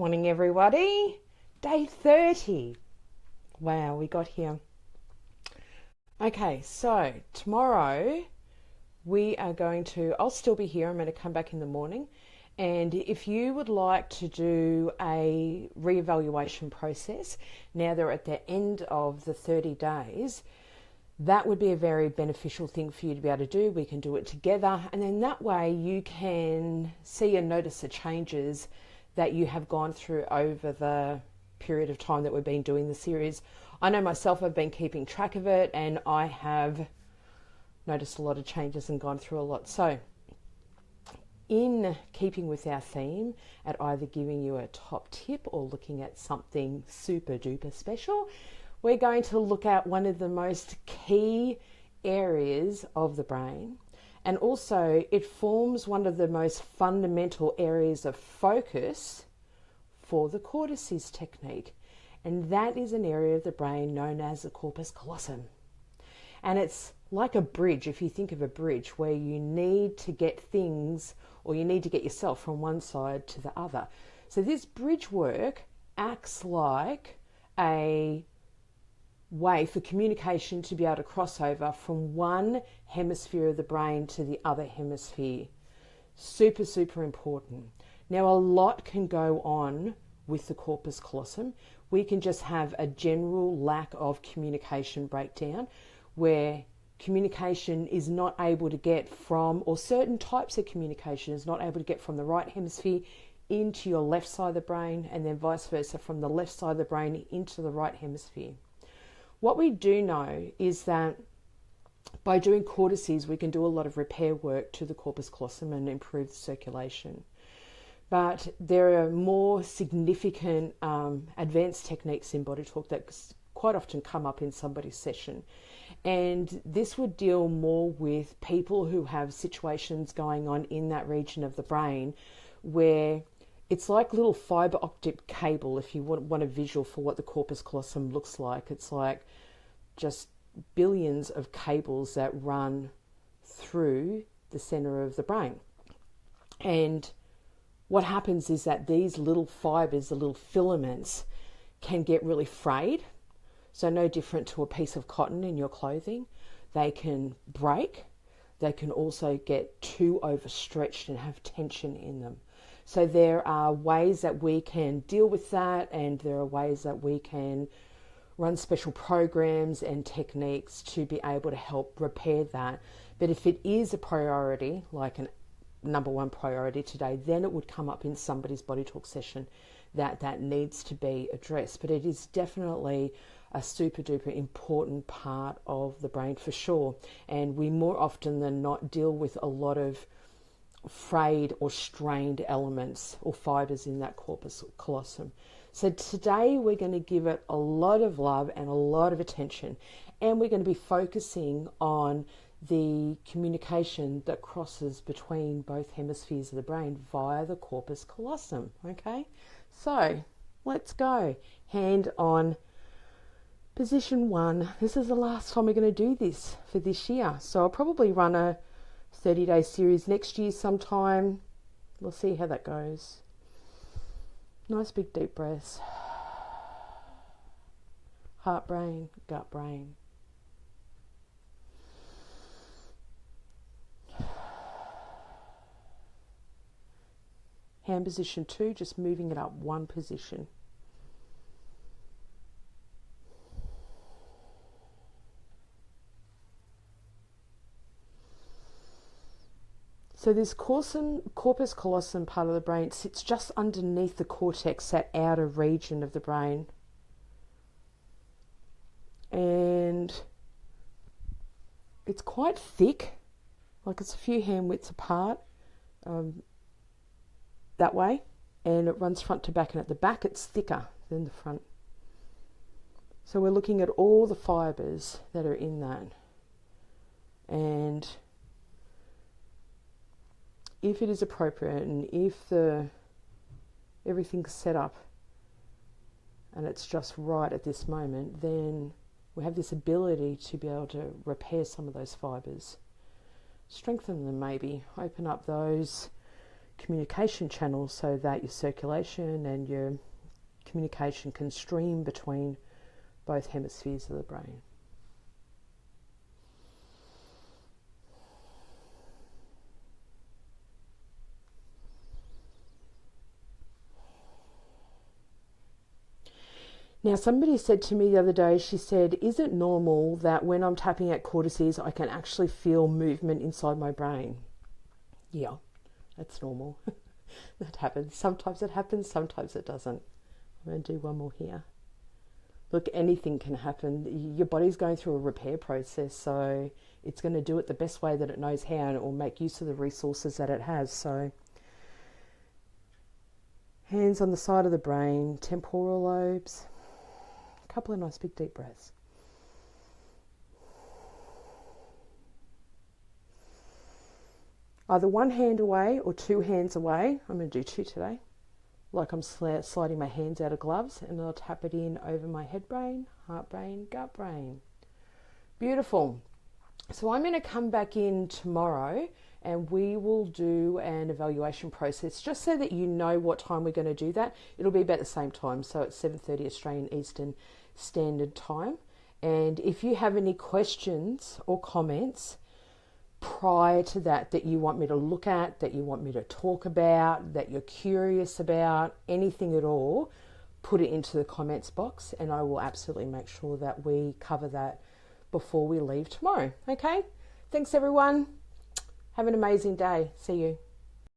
Morning everybody. Day 30. Wow, we got here. Okay, so tomorrow we are going to, I'll still be here, I'm going to come back in the morning. And if you would like to do a reevaluation process, now they're at the end of the 30 days, that would be a very beneficial thing for you to be able to do. We can do it together, and then that way you can see and notice the changes that you have gone through over the period of time that we've been doing the series. I know myself, I've been keeping track of it, and I have noticed a lot of changes and gone through a lot. So in keeping with our theme at either giving you a top tip or looking at something super duper special, we're going to look at one of the most key areas of the brain, and also it forms one of the most fundamental areas of focus for the cortices technique, and that is an area of the brain known as the corpus callosum. And it's like a bridge, if you think of a bridge, where you need to get things, or you need to get yourself from one side to the other. So this bridge work acts like a way for communication to be able to cross over from one hemisphere of the brain to the other hemisphere. Super, super important. Now, a lot can go on with the corpus callosum. We can just have a general lack of communication breakdown where communication is not able to get from, or certain types of communication is not able to get from the right hemisphere into your left side of the brain, and then vice versa from the left side of the brain into the right hemisphere. What we do know is that by doing cortices, we can do a lot of repair work to the corpus callosum and improve the circulation. But there are more significant advanced techniques in body talk that quite often come up in somebody's session. And this would deal more with people who have situations going on in that region of the brain where it's like little fiber optic cable, if you want a visual for what the corpus callosum looks like. It's like just billions of cables that run through the center of the brain. And what happens is that these little fibers, the little filaments, can get really frayed. So no different to a piece of cotton in your clothing. They can break. They can also get too overstretched and have tension in them. So there are ways that we can deal with that, and there are ways that we can run special programs and techniques to be able to help repair that. But if it is a priority, like a number one priority today, then it would come up in somebody's body talk session that needs to be addressed. But it is definitely a super duper important part of the brain for sure. And we more often than not deal with a lot of frayed or strained elements or fibers in that corpus callosum. So today we're going to give it a lot of love and a lot of attention, and we're going to be focusing on the communication that crosses between both hemispheres of the brain via the corpus callosum. Okay, so let's go. Hand on position 1. This is the last time we're going to do this for this year, so I'll probably run a 30-day series next year sometime. We'll see how that goes. Nice big deep breaths. Heart, brain, gut, brain. Hand position 2, just moving it up one position. So this corpus callosum part of the brain sits just underneath the cortex, that outer region of the brain. And it's quite thick, like it's a few hand widths apart that way. And it runs front to back, and at the back it's thicker than the front. So we're looking at all the fibers that are in that. And if it is appropriate, and if everything's set up and it's just right at this moment, then we have this ability to be able to repair some of those fibers, strengthen them maybe, open up those communication channels so that your circulation and your communication can stream between both hemispheres of the brain. Now, somebody said to me the other day, she said, is it normal that when I'm tapping at cortices, I can actually feel movement inside my brain? Yeah, that's normal. That happens. Sometimes it happens, sometimes it doesn't. I'm going to do one more here. Look, anything can happen. Your body's going through a repair process, so it's going to do it the best way that it knows how, and it will make use of the resources that it has. So, hands on the side of the brain, temporal lobes. A couple of nice big deep breaths. Either one hand away or two hands away. I'm going to do two today. Like I'm sliding my hands out of gloves, and I'll tap it in over my head brain, heart brain, gut brain. Beautiful. So I'm going to come back in tomorrow and we will do an evaluation process just so that you know what time we're going to do that. It'll be about the same time, so it's 7:30 Australian Eastern Standard Time. And if you have any questions or comments prior to that you want me to look at, that you want me to talk about, that you're curious about, anything at all, put it into the comments box and I will absolutely make sure that we cover that before we leave tomorrow. Okay? Thanks everyone. Have an amazing day. See you.